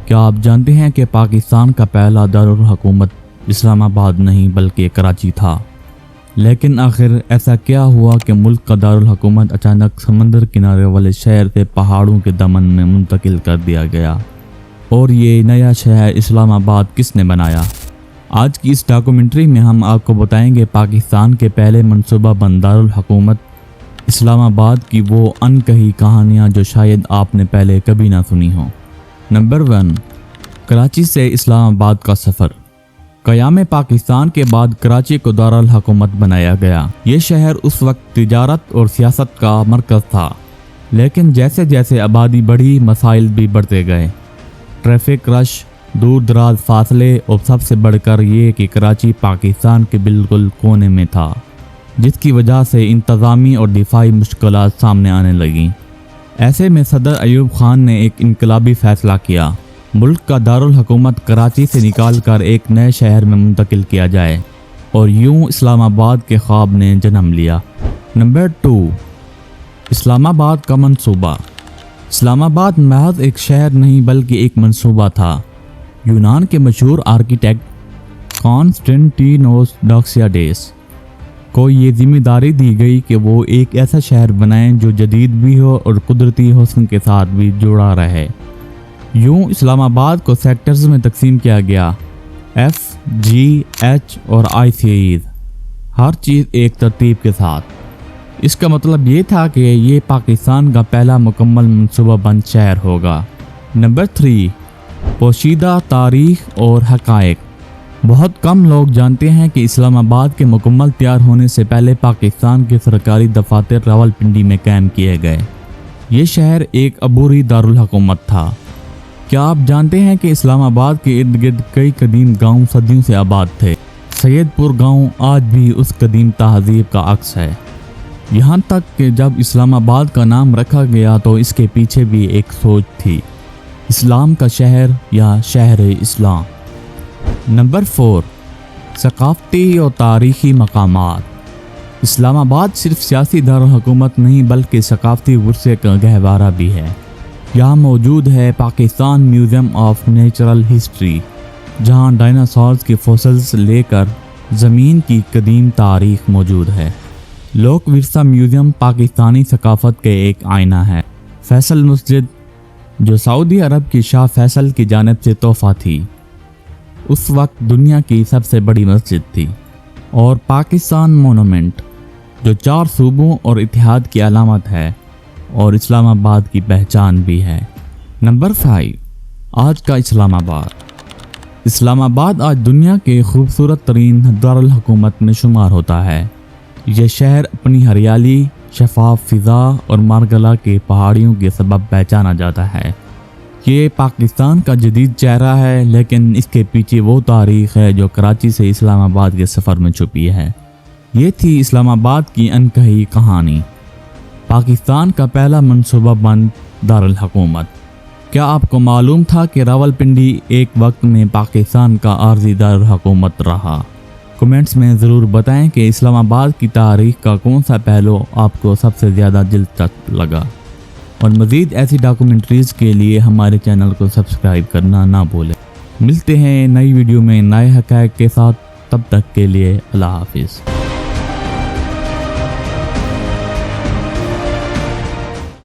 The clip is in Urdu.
کیا آپ جانتے ہیں کہ پاکستان کا پہلا دارالحکومت اسلام آباد نہیں بلکہ کراچی تھا؟ لیکن آخر ایسا کیا ہوا کہ ملک کا دارالحکومت اچانک سمندر کنارے والے شہر سے پہاڑوں کے دمن میں منتقل کر دیا گیا؟ اور یہ نیا شہر اسلام آباد کس نے بنایا؟ آج کی اس ڈاکومنٹری میں ہم آپ کو بتائیں گے پاکستان کے پہلے منصوبہ بند دارالحکومت اسلام آباد کی وہ انکہی کہانیاں جو شاید آپ نے پہلے کبھی نہ سنی ہوں۔ نمبر 1، کراچی سے اسلام آباد کا سفر۔ قیام پاکستان کے بعد کراچی کو دارالحکومت بنایا گیا۔ یہ شہر اس وقت تجارت اور سیاست کا مرکز تھا، لیکن جیسے جیسے آبادی بڑھی مسائل بھی بڑھتے گئے۔ ٹریفک رش، دور دراز فاصلے اور سب سے بڑھ کر یہ کہ کراچی پاکستان کے بالکل کونے میں تھا، جس کی وجہ سے انتظامی اور دفاعی مشکلات سامنے آنے لگیں۔ ایسے میں صدر ایوب خان نے ایک انقلابی فیصلہ کیا، ملک کا دارالحکومت کراچی سے نکال کر ایک نئے شہر میں منتقل کیا جائے، اور یوں اسلام آباد کے خواب نے جنم لیا۔ نمبر 2، اسلام آباد کا منصوبہ۔ اسلام آباد محض ایک شہر نہیں بلکہ ایک منصوبہ تھا۔ یونان کے مشہور آرکیٹیکٹ کانسٹینٹینوس ڈاکسیاڈیس کو یہ ذمہ داری دی گئی کہ وہ ایک ایسا شہر بنائیں جو جدید بھی ہو اور قدرتی حسن کے ساتھ بھی جڑا رہے۔ یوں اسلام آباد کو سیکٹرز میں تقسیم کیا گیا، ایف، جی، ایچ اور آئی سیریز، ہر چیز ایک ترتیب کے ساتھ۔ اس کا مطلب یہ تھا کہ یہ پاکستان کا پہلا مکمل منصوبہ بند شہر ہوگا۔ نمبر 3، پوشیدہ تاریخ اور حقائق۔ بہت کم لوگ جانتے ہیں کہ اسلام آباد کے مکمل تیار ہونے سے پہلے پاکستان کے سرکاری دفاتر راولپنڈی میں قائم کیے گئے۔ یہ شہر ایک عبوری دارالحکومت تھا۔ کیا آپ جانتے ہیں کہ اسلام آباد کے ارد گرد کئی قدیم گاؤں صدیوں سے آباد تھے؟ سید پور گاؤں آج بھی اس قدیم تہذیب کا عکس ہے۔ یہاں تک کہ جب اسلام آباد کا نام رکھا گیا تو اس کے پیچھے بھی ایک سوچ تھی، اسلام کا شہر یا شہر اسلام۔ نمبر 4، ثقافتی اور تاریخی مقامات۔ اسلام آباد صرف سیاسی دارالحکومت نہیں بلکہ ثقافتی ورثے کا گہوارہ بھی ہے۔ یہاں موجود ہے Pakistan museum of natural history, جہاں ڈائناسورز کے فوسلز لے کر زمین کی قدیم تاریخ موجود ہے۔ لوک ورثہ میوزیم پاکستانی ثقافت کے ایک آئینہ ہے۔ فیصل مسجد، جو سعودی عرب کی شاہ فیصل کی جانب سے تحفہ تھی، اس وقت دنیا کی سب سے بڑی مسجد تھی۔ اور پاکستان مونومنٹ، جو 4 صوبوں اور اتحاد کی علامت ہے اور اسلام آباد کی پہچان بھی ہے۔ نمبر 5، آج کا اسلام آباد۔ اسلام آباد آج دنیا کے خوبصورت ترین دارالحکومت میں شمار ہوتا ہے۔ یہ شہر اپنی ہریالی، شفاف فضا اور مارگلا کے پہاڑیوں کے سبب پہچانا جاتا ہے۔ یہ پاکستان کا جدید چہرہ ہے، لیکن اس کے پیچھے وہ تاریخ ہے جو کراچی سے اسلام آباد کے سفر میں چھپی ہے۔ یہ تھی اسلام آباد کی انکہی کہانی، پاکستان کا پہلا منصوبہ بند دارالحکومت۔ کیا آپ کو معلوم تھا کہ راولپنڈی ایک وقت میں پاکستان کا عارضی دارالحکومت رہا؟ کمنٹس میں ضرور بتائیں کہ اسلام آباد کی تاریخ کا کون سا پہلو آپ کو سب سے زیادہ دلچسپ لگا، اور مزید ایسی ڈاکومنٹریز کے لیے ہمارے چینل کو سبسکرائب کرنا نہ بھولیں۔ ملتے ہیں نئی ویڈیو میں نئے حقائق کے ساتھ، تب تک کے لیے اللہ حافظ۔